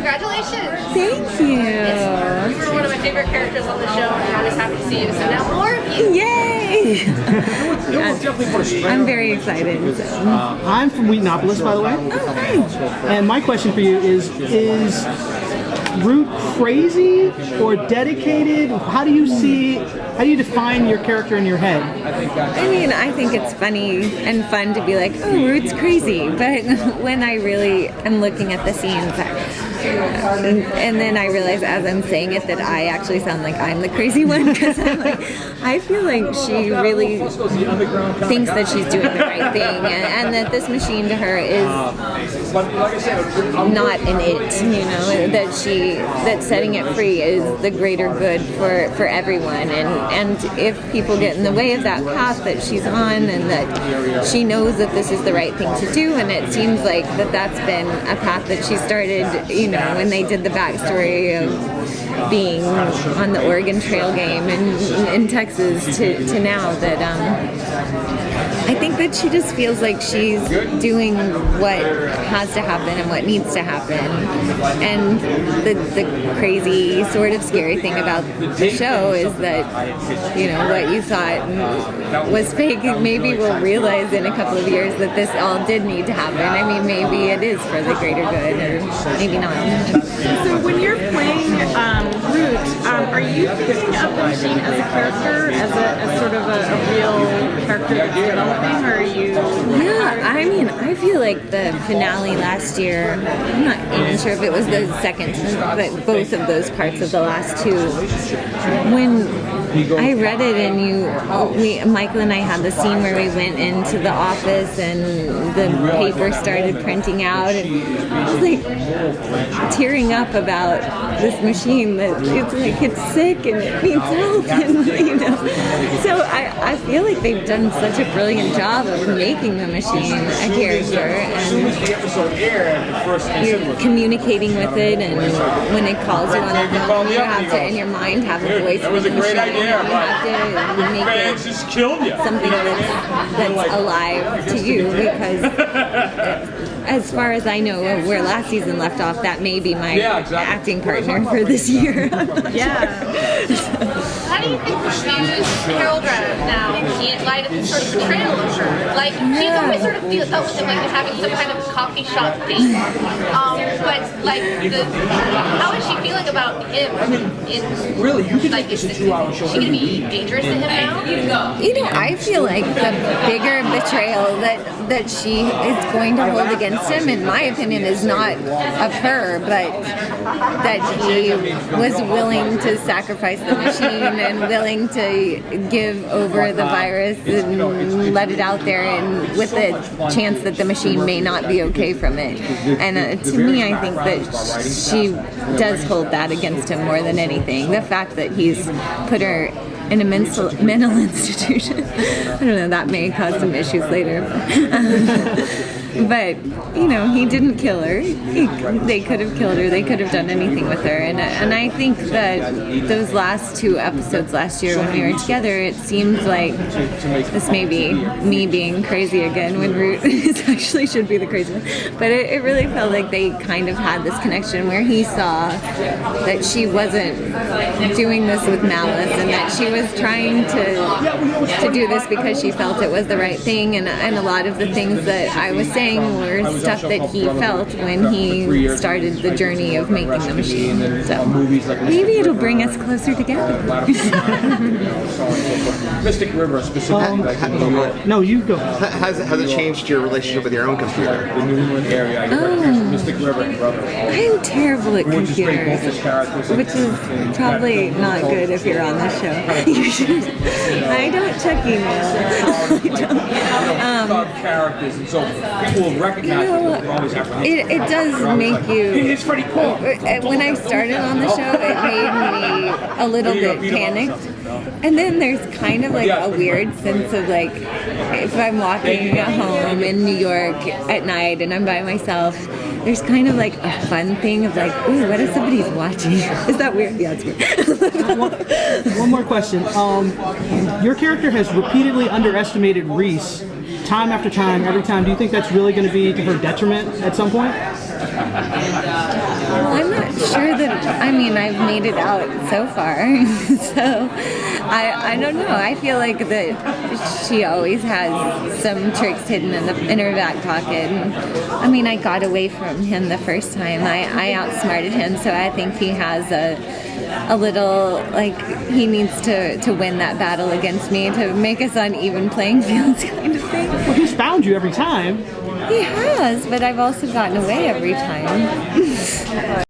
congratulations. Thank you. You were one of my favorite characters on the show, and I'm always happy to see you. So now more of you. Yay! I'm very excited. So. I'm from Wheatonopolis, by the way. Oh, nice. And my question for you is Root crazy or dedicated? How do you define your character in your head? I mean, I think it's funny and fun to be like, oh, Root's crazy. But when I really am looking at the scenes, and then I realize as I'm saying it that I actually sound like I'm the crazy one, because I'm like, I feel like she really thinks that she's doing the right thing, and that this machine to her is not an it, you know, that setting it free is the greater good for everyone, and if people get in the way of that path that she's on, and that she knows that this is the right thing to do, and it seems like that's been a path that she started, you know, when they did the backstory of being on the Oregon Trail game in Texas to now, that I think that she just feels like she's doing what has to happen and what needs to happen. And the crazy, sort of scary thing about the show is that, you know, what you thought was fake, maybe we'll realize in a couple of years that this all did need to happen. I mean, maybe it is for the greater good, or maybe not. So when you're playing Root, are you thinking of the machine as a character, as sort of a real character that's developing, or are you? Yeah, I mean, I feel like the finale last year, I'm not even sure if it was the second, but both of those parts of the last two, when I read it and Michael and I had the scene where we went into the office and the paper started printing out, and I was like tearing up about this machine that it's sick and it needs help, and you know. So I feel like they've done such a brilliant job of making the machine a character, and you're communicating with it, and when it calls you on the phone, you have to in your mind have a voice for the machine. You have to make it something that's alive to you, because as far as I know, where last season left off, that may be my acting partner for this year. How do you think she views Haroldra now in light of the sort of portrayal of her? Like, she's always sort of felt with him like having some kind of coffee shop date. But like, how is she feeling about him? Like, is she going to be dangerous to him now? You know, I feel like the bigger betrayal that she is going to hold against him, in my opinion, is not of her, but that he was willing to sacrifice the machine and willing to give over the virus and let it out there, and with the chance that the machine may not be okay from it. And to me, I think that she does hold that against him more than anything. The fact that he's put her in a mental institution, I don't know, that may cause some issues later. But, you know, he didn't kill her. They could have killed her. They could have done anything with her. And I think that those last two episodes last year when we were together, it seems like this may be me being crazy again when Root actually should be the crazy one. But it really felt like they kind of had this connection where he saw that she wasn't doing this with malice, and that she was trying to do this because she felt it was the right thing. And a lot of the things that I was saying were stuff that he felt when he started the journey of making the machine. So maybe it'll bring us closer together. Mystic River specifically. No, you go. Has it changed your relationship with your own computer? The New England area. Mystic River. I'm terrible at computers, which is probably not good if you're on the show. You should. I don't check email. I don't. Characters and so forth. People will recognize it does make you. It's pretty cool. When I started on the show, it made me a little bit panicked. And then there's kind of like a weird sense of like, if I'm walking home in New York at night and I'm by myself, there's kind of like a fun thing of like, ooh, what if somebody's watching? Is that weird? Yeah, it's weird. One more question. Your character has repeatedly underestimated Reese time after time, every time. Do you think that's really going to be to her detriment at some point? Well, I'm not I mean, I've made it out so far. So I don't know. I feel like that she always has some tricks hidden in her back pocket. And, I mean, I got away from him the first time. I outsmarted him, so I think he has a little, like, he needs to win that battle against me to make us on even playing fields kind of thing. Well, he's found you every time. He has, but I've also gotten away every time.